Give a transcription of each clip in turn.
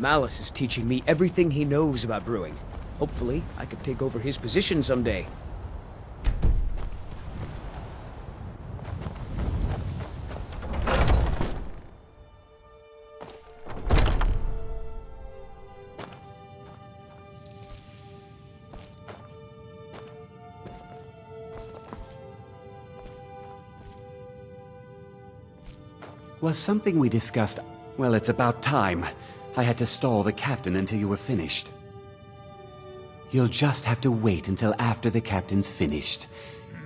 Malice is teaching me everything he knows about brewing. Hopefully, I could take over his position someday. Was something we discussed... Well, it's about time. I had to stall the captain until you were finished. You'll just have to wait until after the captain's finished.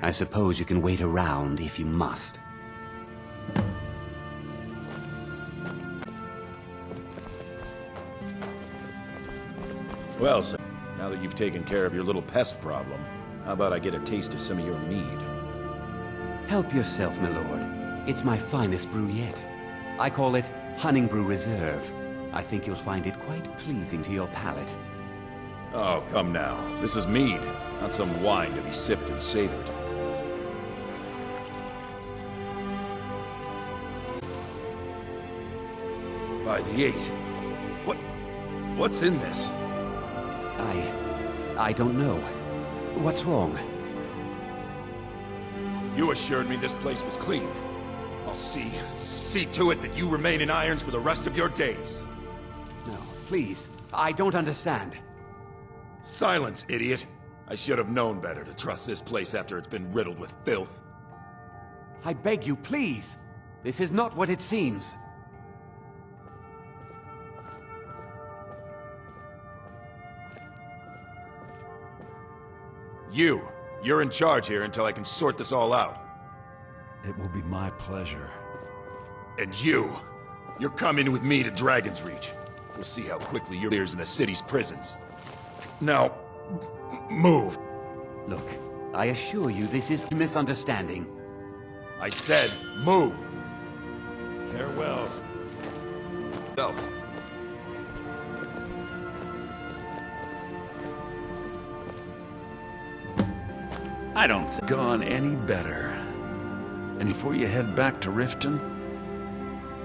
I suppose you can wait around if you must. Well, sir, now that you've taken care of your little pest problem, how about I get a taste of some of your mead? Help yourself, my lord. It's my finest brew yet. I call it Hunting Brew Reserve. I think you'll find it quite pleasing to your palate. Oh, come now. This is mead, not some wine to be sipped and savored. By the 8. What's in this? I don't know. What's wrong? You assured me this place was clean. I'll see to it that you remain in irons for the rest of your days. No, please. I don't understand. Silence, idiot. I should have known better to trust this place after it's been riddled with filth. I beg you, please. This is not what it seems. You're in charge here until I can sort this all out. It will be my pleasure. And you're coming with me to Dragon's Reach. We'll see how quickly you're in the city's prisons. Now, move. Look, I assure you this is a misunderstanding. I said, move. Farewell. Self. I don't think gone any better. And before you head back to Riften?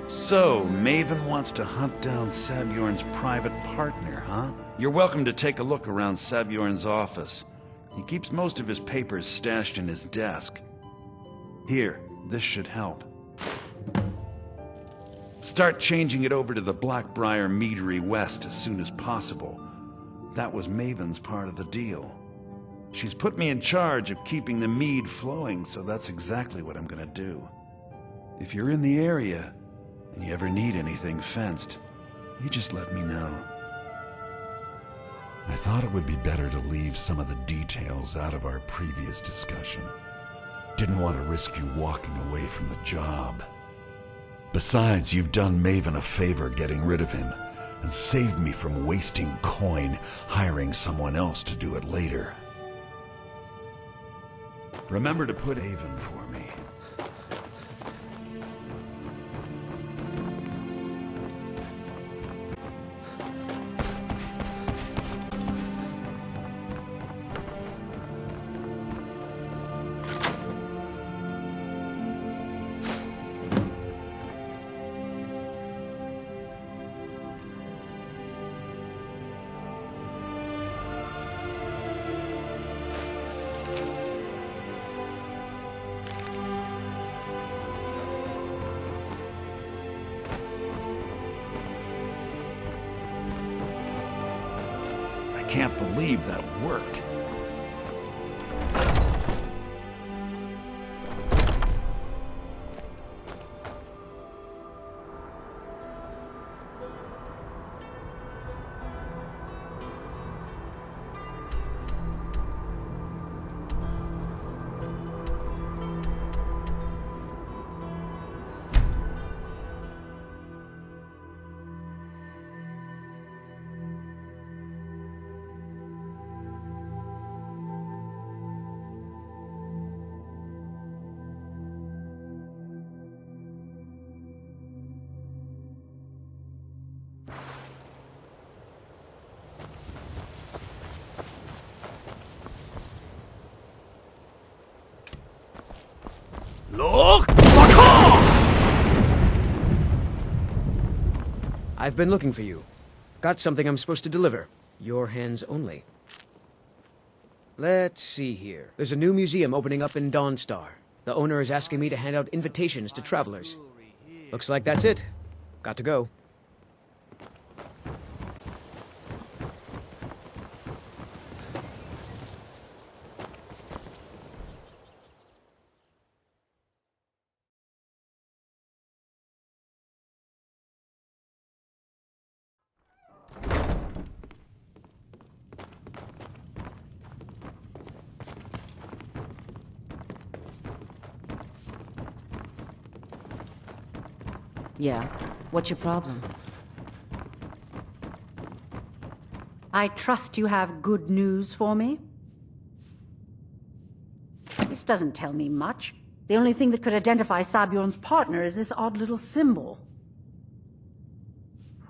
So, Maven wants to hunt down Sabjorn's private partner, huh? You're welcome to take a look around Sabjorn's office. He keeps most of his papers stashed in his desk. Here, this should help. Start changing it over to the Blackbriar Meadery West as soon as possible. That was Maven's part of the deal. She's put me in charge of keeping the mead flowing, so that's exactly what I'm gonna do. If you're in the area, and you ever need anything fenced, you just let me know. I thought it would be better to leave some of the details out of our previous discussion. Didn't want to risk you walking away from the job. Besides, you've done Maven a favor getting rid of him, and saved me from wasting coin hiring someone else to do it later. Remember to put Avon for me. I can't believe that worked. I've been looking for you. Got something I'm supposed to deliver. Your hands only. Let's see here. There's a new museum opening up in Dawnstar. The owner is asking me to hand out invitations to travelers. Looks like that's it. Got to go. Yeah. What's your problem? I trust you have good news for me? This doesn't tell me much. The only thing that could identify Sabjorn's partner is this odd little symbol.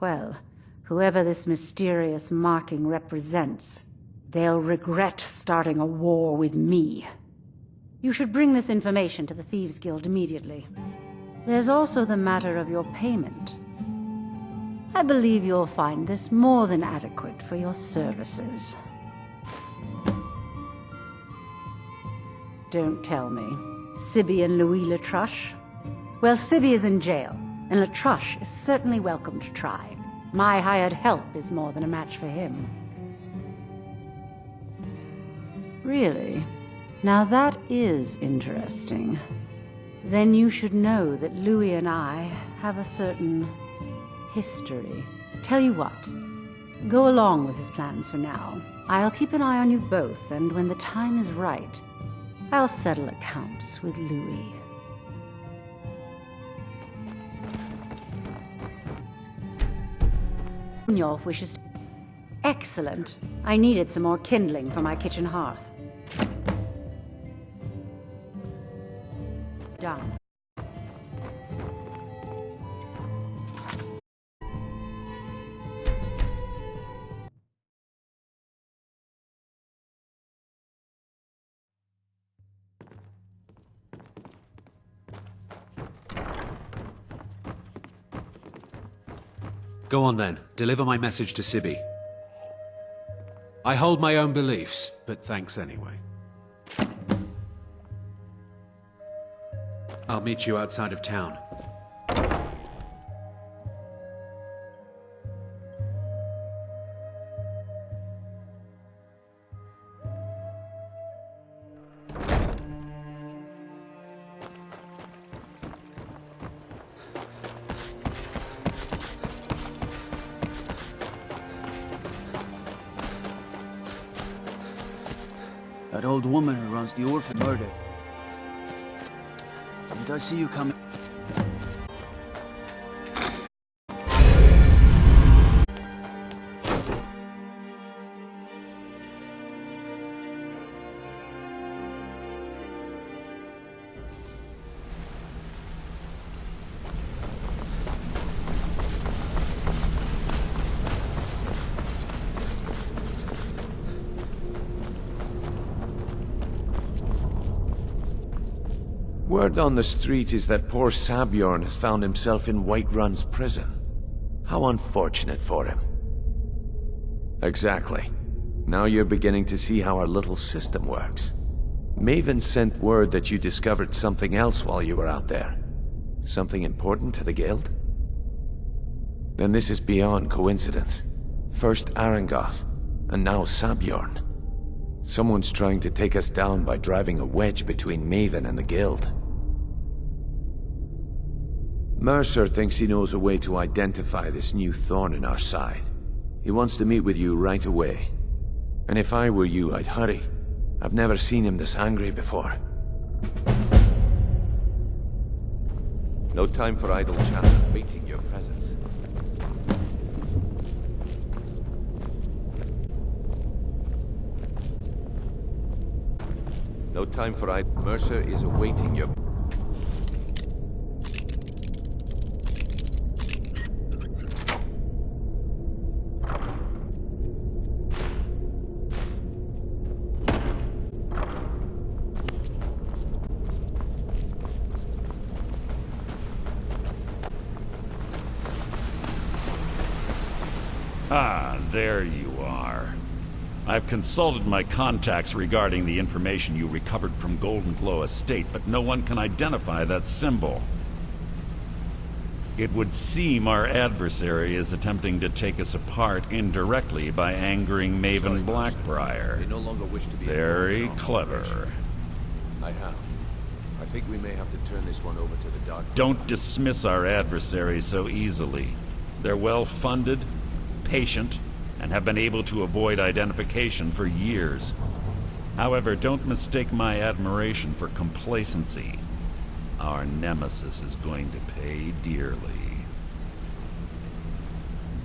Well, whoever this mysterious marking represents, they'll regret starting a war with me. You should bring this information to the Thieves' Guild immediately. There's also the matter of your payment. I believe you'll find this more than adequate for your services. Don't tell me. Sibby and Louis Latruche? Well, Sibby is in jail, and Latruche is certainly welcome to try. My hired help is more than a match for him. Really? Now that is interesting. Then you should know that Louis and I have a certain history. Tell you what, go along with his plans for now. I'll keep an eye on you both, and when the time is right, I'll settle accounts with Louis. Njolf wishes to... Excellent. I needed some more kindling for my kitchen hearth. Done. Go on then, deliver my message to Sibby. I hold my own beliefs, but thanks anyway. I'll meet you outside of town. That old woman who runs the orphan murdered. Did I see you coming? Word on the street is that poor Sabjorn has found himself in Whiterun's prison. How unfortunate for him. Exactly. Now you're beginning to see how our little system works. Maven sent word that you discovered something else while you were out there. Something important to the Guild? Then this is beyond coincidence. First Arangoth, and now Sabjorn. Someone's trying to take us down by driving a wedge between Maven and the Guild. Mercer thinks he knows a way to identify this new thorn in our side. He wants to meet with you right away. And if I were you, I'd hurry. I've never seen him this angry before. No time for idle chatter, waiting your presence. No time for idle... Mercer is awaiting your... Ah, there you are. I've consulted my contacts regarding the information you recovered from Golden Glow Estate, but no one can identify that symbol. It would seem our adversary is attempting to take us apart indirectly by angering Maven Blackbriar. They no longer wish to be Very involved in our clever. operation. I have. I think we may have to turn this one over to the Dark. Don't dismiss our adversaries so easily. They're well-funded, patient, and have been able to avoid identification for years. However, don't mistake my admiration for complacency. Our nemesis is going to pay dearly.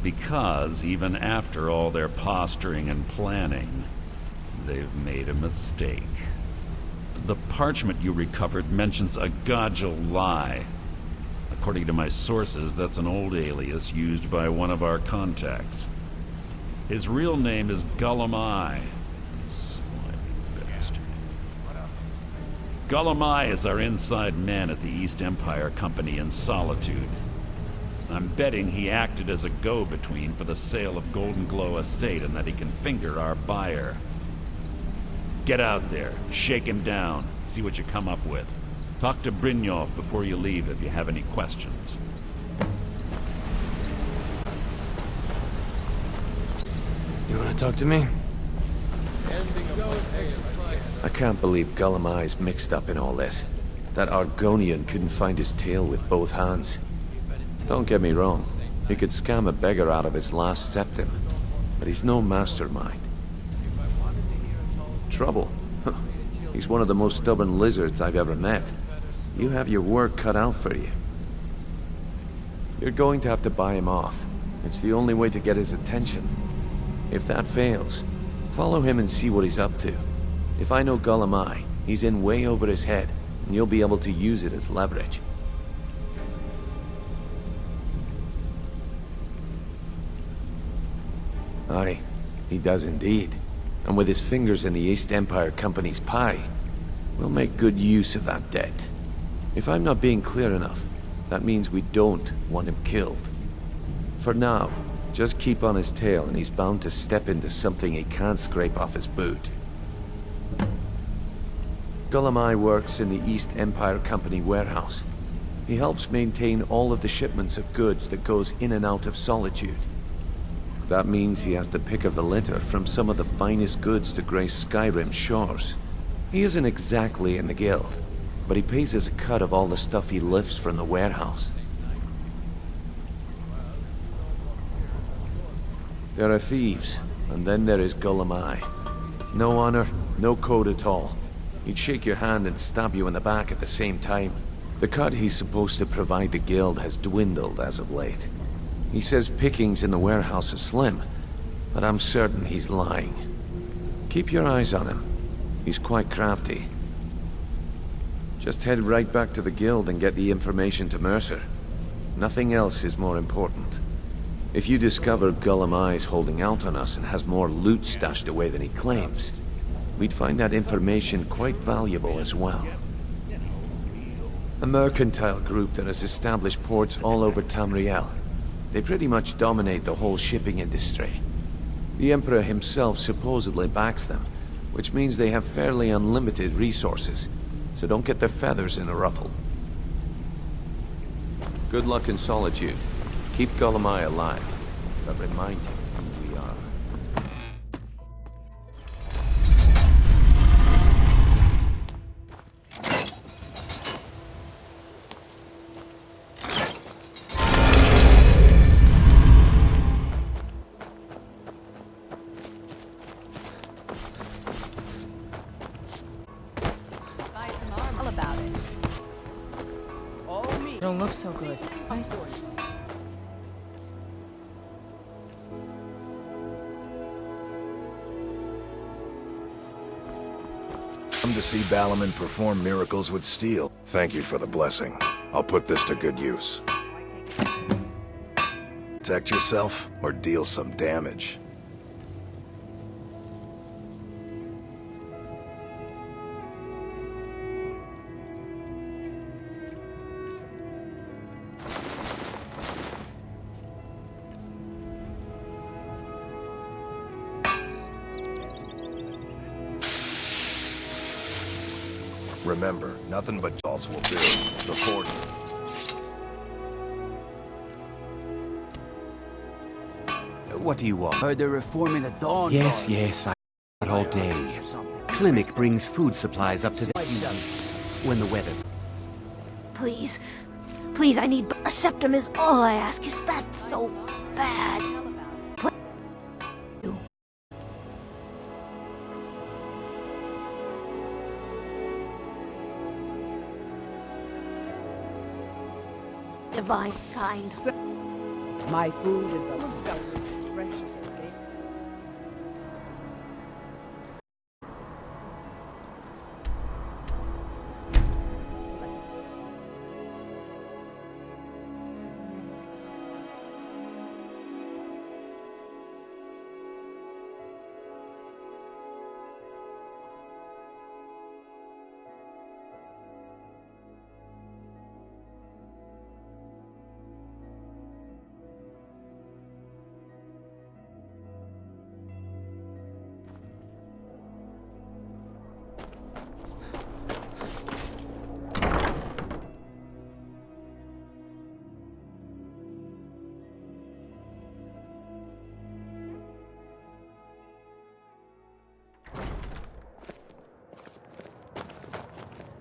Because even after all their posturing and planning, they've made a mistake. The parchment you recovered mentions a Godjal lie. According to my sources, that's an old alias used by one of our contacts. His real name is Gullumai. Slimy bastard. Gullumai is our inside man at the East Empire Company in Solitude. I'm betting he acted as a go-between for the sale of Golden Glow Estate and that he can finger our buyer. Get out there, shake him down, see what you come up with. Talk to Brynjolf before you leave if you have any questions. You want to talk to me? I can't believe Gullumai's mixed up in all this. That Argonian couldn't find his tail with both hands. Don't get me wrong, he could scam a beggar out of his last septim, but he's no mastermind. Trouble? He's one of the most stubborn lizards I've ever met. You have your work cut out for you. You're going to have to buy him off. It's the only way to get his attention. If that fails, follow him and see what he's up to. If I know Gullumai, he's in way over his head, and you'll be able to use it as leverage. Aye, he does indeed. And with his fingers in the East Empire Company's pie, we'll make good use of that debt. If I'm not being clear enough, that means we don't want him killed. For now, just keep on his tail and he's bound to step into something he can't scrape off his boot. Gullumai works in the East Empire Company warehouse. He helps maintain all of the shipments of goods that goes in and out of Solitude. That means he has the pick of the litter from some of the finest goods to grace Skyrim's shores. He isn't exactly in the guild, but he pays us a cut of all the stuff he lifts from the warehouse. There are thieves, and then there is Gullumai. No honor, no code at all. He'd shake your hand and stab you in the back at the same time. The cut he's supposed to provide the guild has dwindled as of late. He says pickings in the warehouse are slim, but I'm certain he's lying. Keep your eyes on him. He's quite crafty. Just head right back to the guild and get the information to Mercer. Nothing else is more important. If you discover Gullumai's holding out on us and has more loot stashed away than he claims, we'd find that information quite valuable as well. A mercantile group that has established ports all over Tamriel. They pretty much dominate the whole shipping industry. The Emperor himself supposedly backs them, which means they have fairly unlimited resources, so don't get their feathers in a ruffle. Good luck in Solitude. Keep Gullumai alive, but remind him who we are. Buy some armor about it. Don't look so good. Come to see Balaman perform miracles with steel. Thank you for the blessing. I'll put this to good use. Protect yourself or deal some damage. Remember, nothing but dolls will do. Report. What do you want? Heard they're reforming the Dawn Yes, Guard. yes, I all day. Or something. Clinic brings food supplies up to the when the weather. Please. Please, I need a septum is all I ask. Is that so bad? Divine kind. My food is the most as fresh as the day.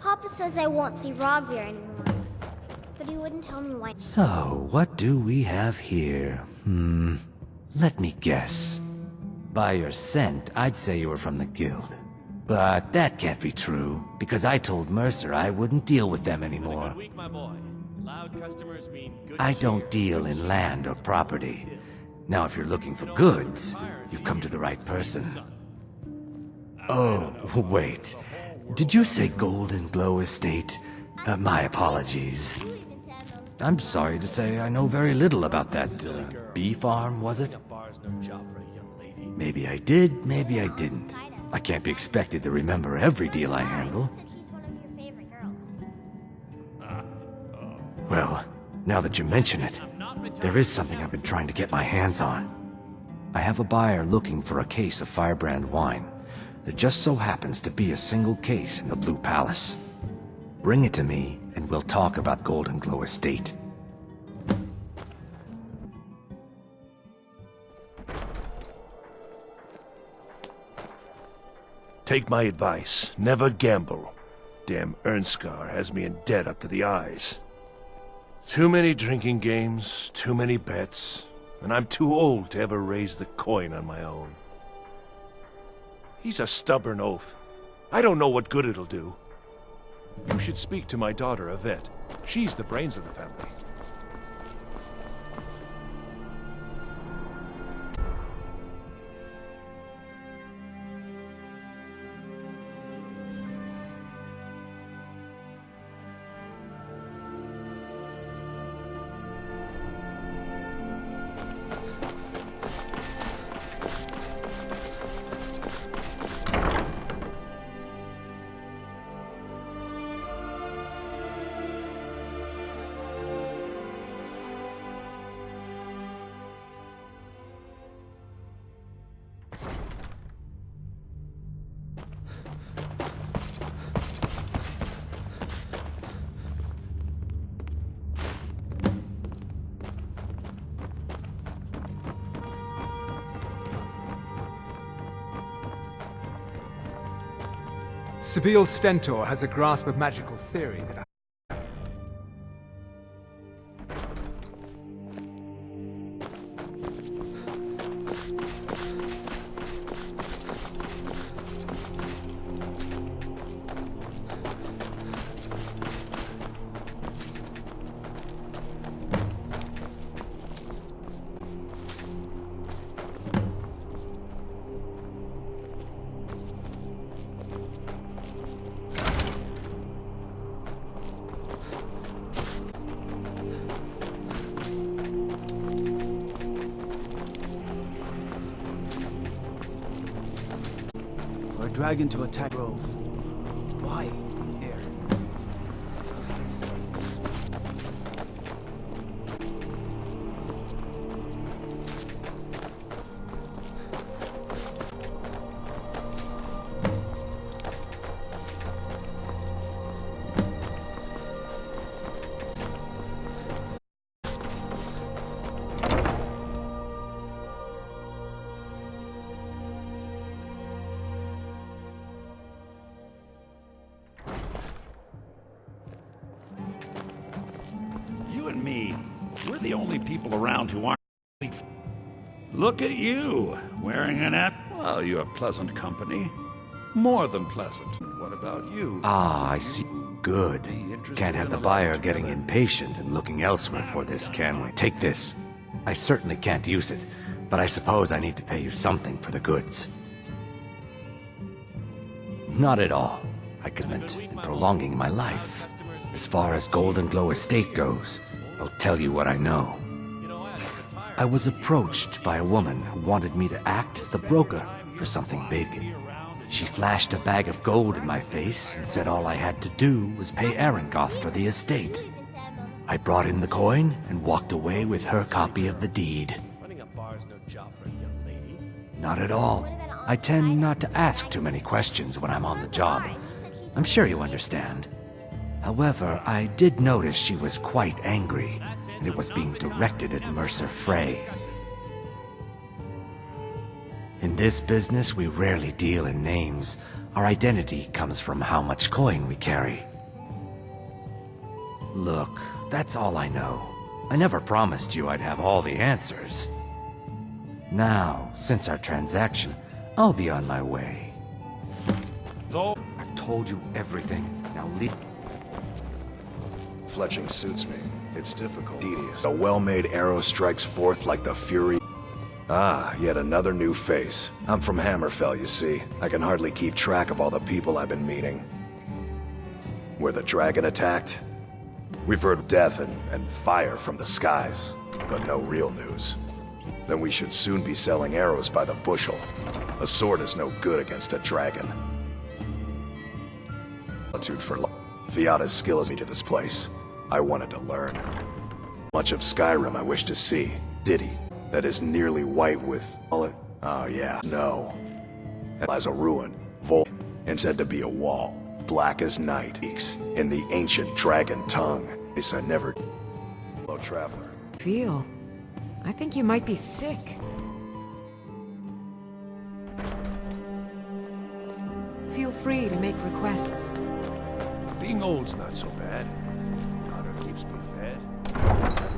Papa says I won't see Rogvir anymore, but he wouldn't tell me why. So, what do we have here? Let me guess. By your scent, I'd say you were from the guild. But that can't be true, because I told Mercer I wouldn't deal with them anymore. I don't deal in land or property. Now, if you're looking for goods, you've come to the right person. Oh, wait. Did you say Golden Glow Estate? My apologies. I'm sorry to say I know very little about that, bee farm, was it? Maybe I did, maybe I didn't. I can't be expected to remember every deal I handle. Well, now that you mention it, there is something I've been trying to get my hands on. I have a buyer looking for a case of Firebrand wine. There just so happens to be a single case in the Blue Palace. Bring it to me, and we'll talk about Golden Glow Estate. Take my advice. Never gamble. Damn Ernskar has me in debt up to the eyes. Too many drinking games, too many bets, and I'm too old to ever raise the coin on my own. He's a stubborn oaf. I don't know what good it'll do. You should speak to my daughter, Yvette. She's the brains of the family. Sibyl Stentor has a grasp of magical theory that For a dragon to attack Grove. Why? There. me. We're the only people around who aren't. Look at you, wearing an Well, you have pleasant company. More than pleasant. What about you? Ah, I see. Good. Can't have the buyer getting impatient and looking elsewhere for this, can we? Take this. I certainly can't use it, but I suppose I need to pay you something for the goods. Not at all. I commit in prolonging my life. As far as Golden Glow Estate goes, I'll tell you what I know. I was approached by a woman who wanted me to act as the broker for something big. She flashed a bag of gold in my face and said all I had to do was pay Arangoth for the estate. I brought in the coin and walked away with her copy of the deed. Not at all. I tend not to ask too many questions when I'm on the job. I'm sure you understand. However, I did notice she was quite angry, and it was being directed at Mercer Frey. In this business, we rarely deal in names. Our identity comes from how much coin we carry. Look, that's all I know. I never promised you I'd have all the answers. Now, since our transaction, I'll be on my way. So, I've told you everything. Now leave. Fletching suits me. It's difficult, tedious. A well-made arrow strikes forth like the fury. Ah, yet another new face. I'm from Hammerfell, you see. I can hardly keep track of all the people I've been meeting. Where the dragon attacked? We've heard death and fire from the skies, but no real news. Then we should soon be selling arrows by the bushel. A sword is no good against a dragon. For Fiata's skill is me to this place. I wanted to learn. Much of Skyrim I wish to see. City that is nearly white with all it. Oh yeah, no. It lies a ruin, and said to be a wall, black as night, in the ancient dragon tongue. This I never. Hello, traveler. Feel. I think you might be sick. Feel free to make requests. Being old's not so bad. Daughter keeps me fed.